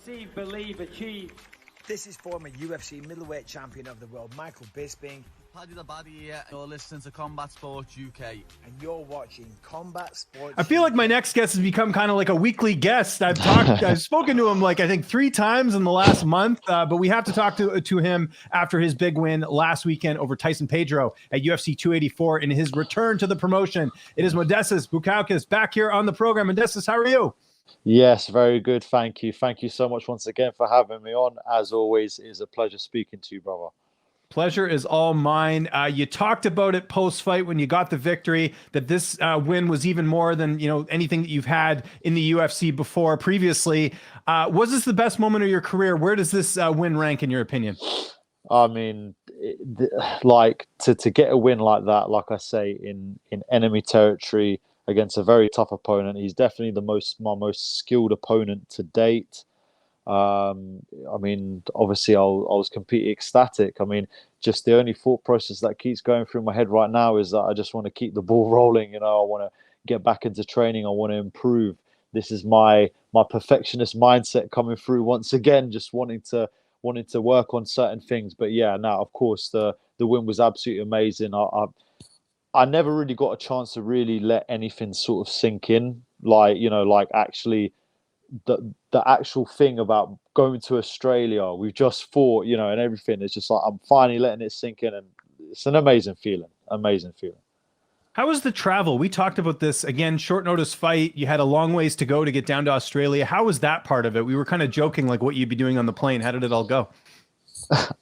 Conceive, believe, achieve. This is former UFC middleweight champion of the world, Michael Bisping. Paddy the Baddy here. You're listening to Combat Sports UK. And you're watching Combat Sports I feel like my next guest has become kind of like a weekly guest. I've spoken to him like I think 3 times in the last month, but we have to talk to him after his big win last weekend over Tyson Pedro at UFC 284 in his return to the promotion. It is Modestas Bukauskas back here on the program. Modestas, how are you? Yes, very good. Thank you. Thank you so much once again for having me on. As always, it is a pleasure speaking to you, brother. Pleasure is all mine. You talked about it post-fight when you got the victory, that this win was even more than anything that you've had in the UFC before previously. Was this the best moment of your career? Where does this win rank in your opinion? I mean, to get a win like that, like I say, in enemy territory against a very tough opponent. He's definitely my most skilled opponent to date. I mean, obviously, I was completely ecstatic. I mean, just the only thought process that keeps going through my head right now is that I just want to keep the ball rolling. I want to get back into training. I want to improve. This is my perfectionist mindset coming through once again, just wanting to work on certain things. But yeah, now of course the win was absolutely amazing. I never really got a chance to really let anything sort of sink in, like actually the actual thing about going to Australia. We've just fought, and everything. It's just like I'm finally letting it sink in, and it's an amazing feeling. Amazing feeling. How was the travel? We talked about this again. Short notice fight. You had a long ways to go to get down to Australia. How was that part of it? We were kind of joking like what you'd be doing on the plane. How did it all go?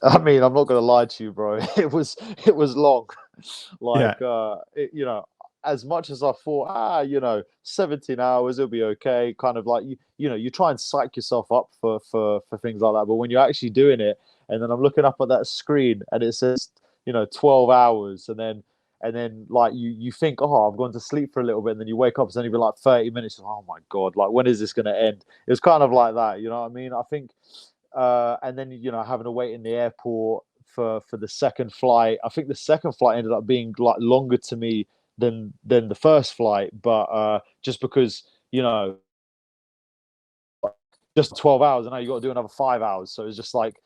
I mean, I'm not going to lie to you, bro. It was long. As much as I thought, 17 hours, it'll be okay. Kind of like, you try and psych yourself up for things like that. But when you're actually doing it, and then I'm looking up at that screen and it says, 12 hours. And then like you think, oh, I've gone to sleep for a little bit. And then you wake up, it's only been like 30 minutes. Oh my God, like when is this going to end? It was kind of like that. You know what I mean? I think, and then, having to wait in the airport for the second flight. I think the second flight ended up being like longer to me than the first flight, but just because just 12 hours, and now you got to do another 5 hours. So it's just like,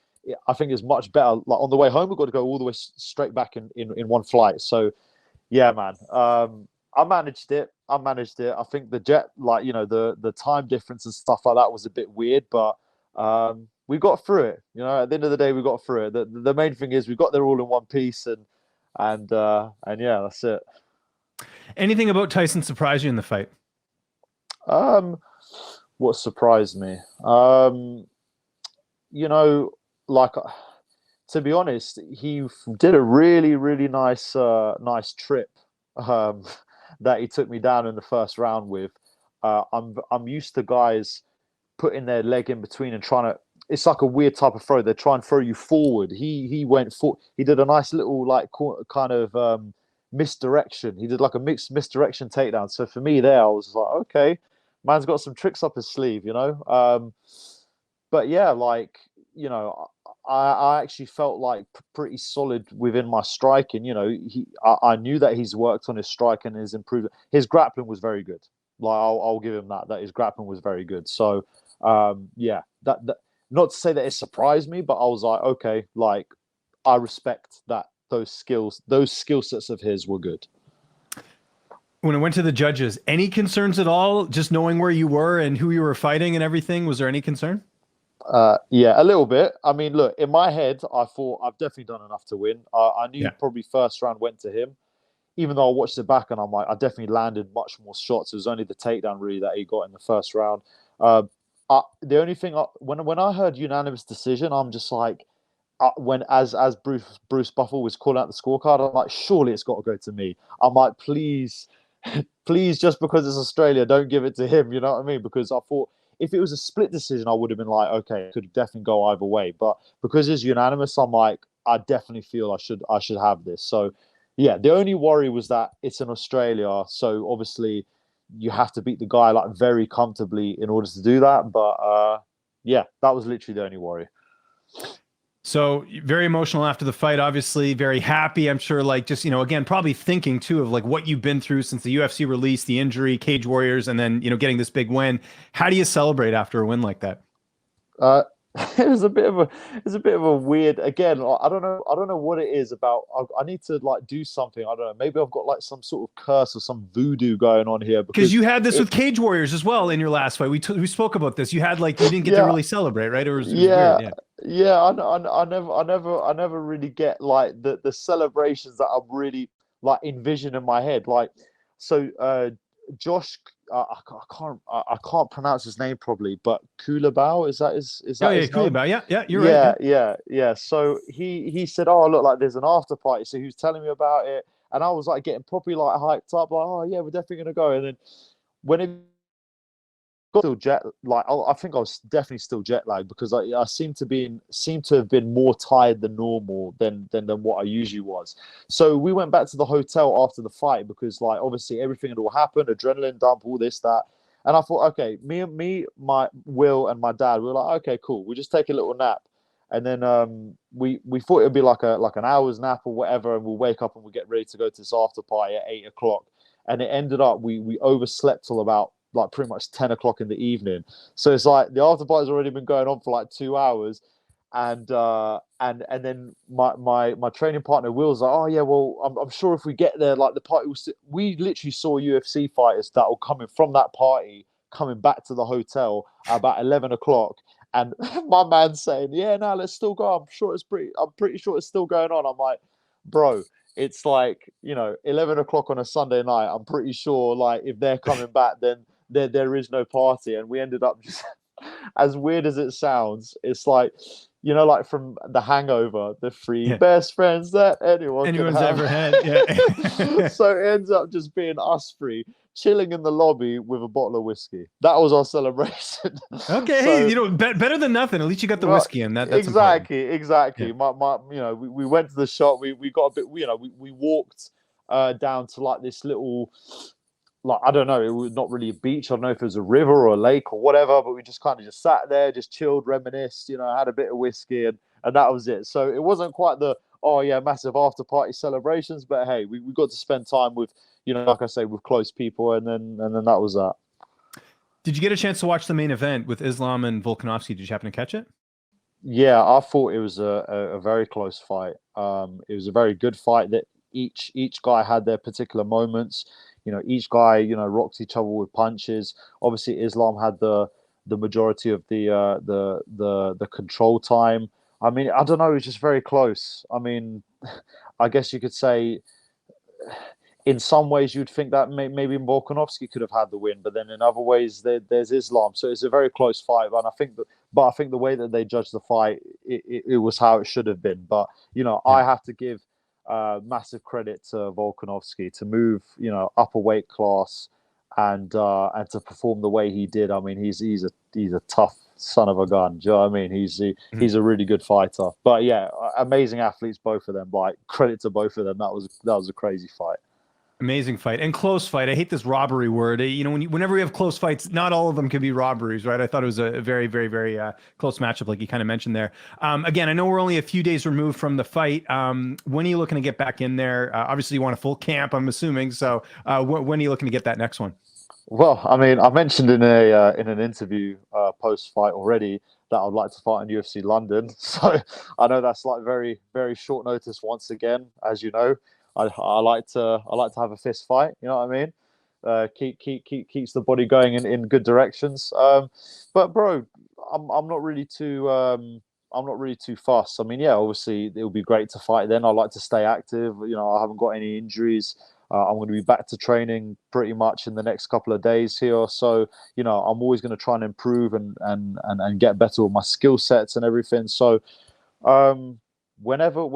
I think it's much better. Like on the way home, we've got to go all the way straight back in one flight. So yeah, man, I managed it. I think the jet, the time difference and stuff like that was a bit weird, but we got through it. At the end of the day, we got through it. The main thing is we got there all in one piece, and yeah, that's it. Anything about Tyson surprised you in the fight? What surprised me? To be honest, he did a really, really nice trip that he took me down in the first round with. I'm used to guys putting their leg in between and trying to. It's like a weird type of throw. They try and throw you forward. He went for. He did a nice little kind of misdirection. He did like a mixed misdirection takedown. So for me, there I was like, okay, man's got some tricks up his sleeve, But yeah, I actually felt like pretty solid within my striking. I knew that he's worked on his striking and his improvement. His grappling was very good. Like I'll give him that his grappling was very good. So yeah, that not to say that it surprised me, but I was like, okay, like I respect that those skill sets of his were good. When it went to the judges, any concerns at all? Just knowing where you were and who you were fighting and everything, was there any concern? Yeah, a little bit. I mean, look, in my head, I thought I've definitely done enough to win. I knew probably first round went to him, even though I watched it back and I'm like, I definitely landed much more shots. It was only the takedown really that he got in the first round. The only thing, when I heard unanimous decision, I'm just like, when as Bruce Buffer was calling out the scorecard, I'm like, surely it's got to go to me. I'm like, please, just because it's Australia, don't give it to him. You know what I mean? Because I thought if it was a split decision, I would have been like, okay, it could definitely go either way. But because it's unanimous, I'm like, I definitely feel I should have this. So yeah, the only worry was that it's in Australia, so obviously you have to beat the guy like very comfortably in order to do that. But yeah, that was literally the only worry. So very emotional after the fight, obviously very happy. I'm sure like just, again, probably thinking too of like what you've been through since the UFC release, the injury, Cage Warriors, and then, getting this big win. How do you celebrate after a win like that? Uh, it was a bit of a weird. Again, I don't know what it is about. I need to like do something. I don't know. Maybe I've got like some sort of curse or some voodoo going on here Because you had this with Cage Warriors as well in your last fight. We spoke about this. You had like you didn't get to really celebrate, right? It was weird. Yeah. I never really get like the celebrations that I'm really like envision in my head. Like, so Josh, I can't pronounce his name properly, but Kulabau, is that his name? Kulabau. Yeah, you're right. Yeah. So he said, "Oh, look, like there's an after party." So he was telling me about it, and I was like getting properly like hyped up, like, "Oh yeah, we're definitely gonna go." And then when it got still I think I was definitely still jet lagged because I seem to have been more tired than normal than what I usually was. So we went back to the hotel after the fight because like obviously everything had all happened, adrenaline dump, all this, that. And I thought, okay, my Will and my dad, we were like, okay, cool, we'll just take a little nap. And then we thought it would be like an hour's nap or whatever, and we'll wake up and we'll get ready to go to this after party at 8 o'clock. And it ended up we overslept till about like pretty much 10 o'clock in the evening. So it's like the after party's already been going on for like 2 hours. And then my training partner Will's like, oh yeah, well I'm sure if we get there, like the party we literally saw UFC fighters that were coming from that party coming back to the hotel at about 11 o'clock. And my man's saying, yeah, no, let's still go. I'm pretty sure it's still going on. I'm like, bro, it's like, 11 o'clock on a Sunday night. I'm pretty sure like if they're coming back, then there is no party. And we ended up just as weird as it sounds, it's like, like from The Hangover, the three best friends that anyone's ever had. Yeah. So it ends up just being us three chilling in the lobby with a bottle of whiskey. That was our celebration. Okay, so, hey, better than nothing. At least you got the whiskey in. That's exactly. Yeah. We went to the shop. We got a bit. We walked down to like this little, like, I don't know, it was not really a beach. I don't know if it was a river or a lake or whatever, but we just kind of just sat there, just chilled, reminisced, had a bit of whiskey, and that was it. So it wasn't quite the, oh yeah, massive after party celebrations, but hey, we got to spend time with, like I say, with close people, and then that was that. Did you get a chance to watch the main event with Islam and Volkanovski? Did you happen to catch it? Yeah, I thought it was a very close fight. It was a very good fight that each guy had their particular moments. Each guy, rocked each other with punches. Obviously, Islam had the majority of the control time. I mean, I don't know, it was just very close. I mean, I guess you could say, in some ways, you'd think that maybe Volkanovski could have had the win, but then in other ways, there's Islam. So it's a very close fight, and I think the way that they judged the fight, it was how it should have been. But I have to give massive credit to Volkanovski to move, up a weight class and to perform the way he did. I mean, he's a tough son of a gun. Do you know what I mean? He's a really good fighter. But yeah, amazing athletes, both of them. Like, credit to both of them. That was a crazy fight. Amazing fight and close fight. I hate this robbery word. Whenever we have close fights, not all of them can be robberies, right? I thought it was a very, very, very close matchup, like you kind of mentioned there. Again, I know we're only a few days removed from the fight. When are you looking to get back in there? Obviously, you want a full camp, I'm assuming. So when are you looking to get that next one? Well, I mean, I mentioned in an interview post-fight already that I'd like to fight in UFC London. So I know that's like very, very short notice once again, as you know. I like to have a fist fight. You know what I mean? Keeps the body going in good directions. But bro, I'm not really too fussed. I mean, yeah, obviously it would be great to fight then. I like to stay active. I haven't got any injuries. I'm going to be back to training pretty much in the next couple of days here. So I'm always going to try and improve and get better with my skill sets and everything. So whenever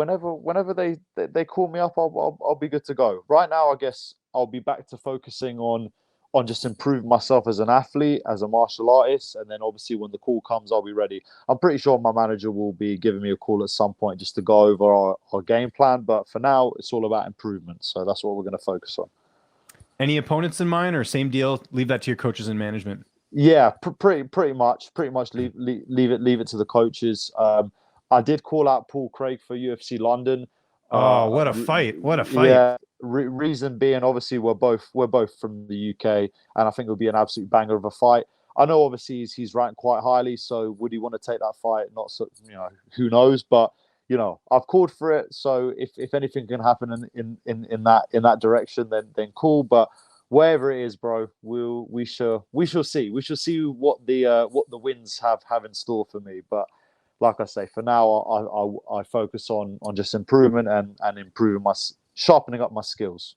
they call me up, I'll be good to go. Right now, I guess I'll be back to focusing on just improving myself as an athlete, as a martial artist, and then obviously when the call comes, I'll be ready. I'm pretty sure my manager will be giving me a call at some point just to go over our game plan. But for now, it's all about improvement. So that's what we're going to focus on. Any opponents in mind, or same deal? Leave that to your coaches and management. Yeah, pretty much. Leave it to the coaches. I did call out Paul Craig for UFC London. Oh, what a fight! What a fight! Yeah, reason being, obviously, we're both from the UK, and I think it'll be an absolute banger of a fight. I know obviously he's ranked quite highly, so would he want to take that fight? Not so, who knows, but I've called for it. So if anything can happen in that direction, then cool. But wherever it is, bro, we shall see. We shall see what the wins have in store for me. But like I say, for now, I focus on just improvement and improving sharpening up my skills.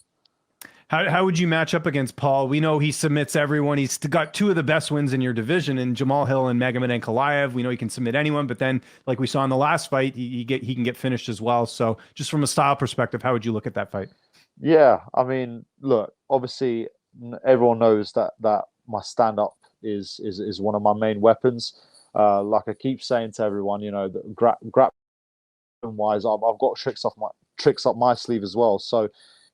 How would you match up against Paul? We know he submits everyone. He's got two of the best wins in your division in Jamal Hill and Magomed Ankalaev. We know he can submit anyone, but then, like we saw in the last fight, he can get finished as well. So just from a style perspective, how would you look at that fight? Yeah, I mean, look, obviously everyone knows that my stand-up is one of my main weapons. Like I keep saying to everyone, that grappling wise, I've got tricks up my sleeve as well. So,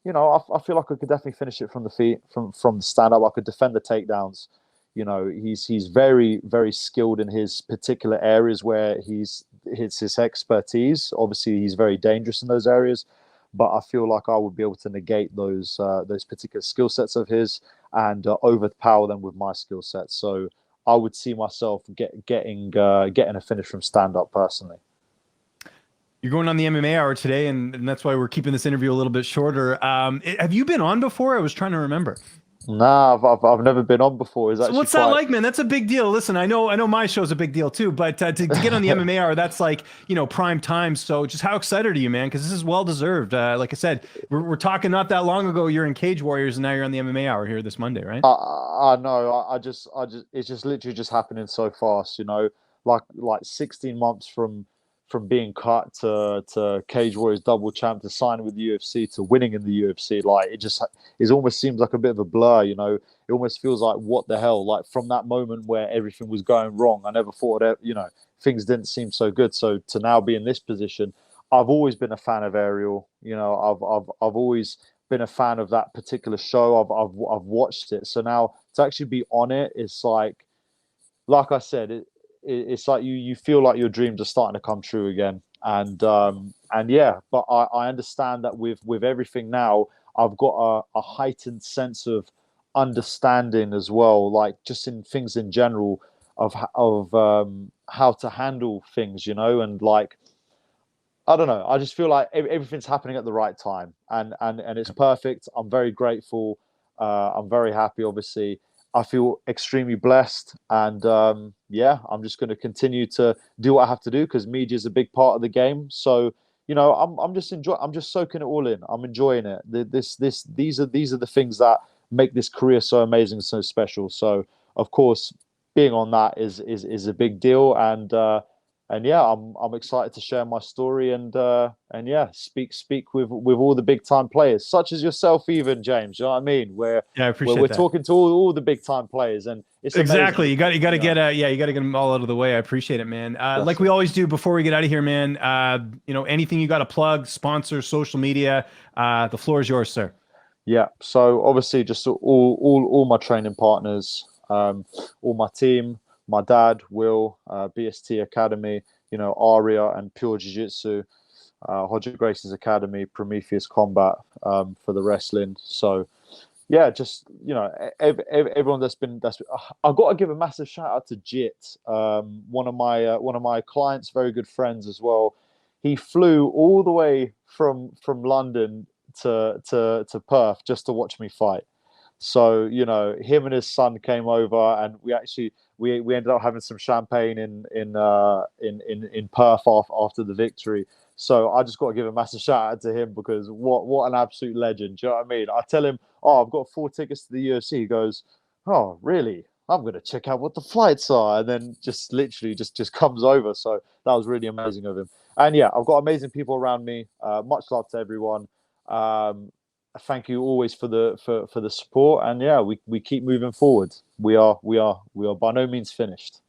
I feel like I could definitely finish it from the feet, from the stand up. I could defend the takedowns. He's very, very skilled in his particular areas where it's his expertise. Obviously, he's very dangerous in those areas, but I feel like I would be able to negate those particular skill sets of his and overpower them with my skill sets. So I would see myself getting a finish from stand up personally. You're going on the MMA Hour today, and that's why we're keeping this interview a little bit shorter. Have you been on before? I was trying to remember. Nah, I've never been on before. So what's that like, man? That's a big deal. Listen, I know my show's a big deal too, but to get on the MMA Hour, that's like, prime time. So just how excited are you, man? Because this is well deserved. Like I said, we're talking not that long ago. You're in Cage Warriors, and now you're on the MMA Hour here this Monday, right? I know. It's just literally just happening so fast. Like 16 months from being cut to Cage Warriors double champ to signing with the UFC to winning in the UFC. Like it almost seems like a bit of a blur. It almost feels like, what the hell? Like, from that moment where everything was going wrong, I never thought that things didn't seem so good. So to now be in this position, I've always been a fan of Ariel. I've always been a fan of that particular show. I've watched it. So now to actually be on it, it's like I said, it's like you feel like your dreams are starting to come true again. And yeah, but I understand that with everything now, I've got a heightened sense of understanding as well, like just in things in general of how to handle things, and like, I don't know. I just feel like everything's happening at the right time, and it's perfect. I'm very grateful. I'm very happy. Obviously, I feel extremely blessed, and yeah, I'm just going to continue to do what I have to do because media is a big part of the game. So I'm just enjoying. I'm just soaking it all in. I'm enjoying it. These are the things that make this career so amazing, so special. So of course, being on that is a big deal, and yeah, I'm excited to share my story and yeah, speak with all the big time players, such as yourself, even James. You know what I mean? Yeah, I appreciate we're that. talking to all the big time players, and it's exactly. amazing. You got to get you got to get them all out of the way. I appreciate it, man. Like we always do before we get out of here, man. Anything you got to plug, sponsor, social media. The floor is yours, sir. Yeah. So obviously, just all my training partners, all my team. My dad, Will, BST Academy, Aria and Pure Jiu-Jitsu, Hodger Grace's Academy, Prometheus Combat for the wrestling. So, yeah, just, everyone I've got to give a massive shout out to Jit, one of my clients, very good friends as well. He flew all the way from London to Perth just to watch me fight. So, him and his son came over, and we ended up having some champagne in Perth after the victory. So I just got to give a massive shout out to him because what an absolute legend. Do you know what I mean? I tell him, oh, I've got 4 tickets to the UFC. He goes, oh, really? I'm going to check out what the flights are. And then just literally just comes over. So that was really amazing of him. And yeah, I've got amazing people around me. Much love to everyone. Thank you always for the support, and yeah, we keep moving forward. We are by no means finished.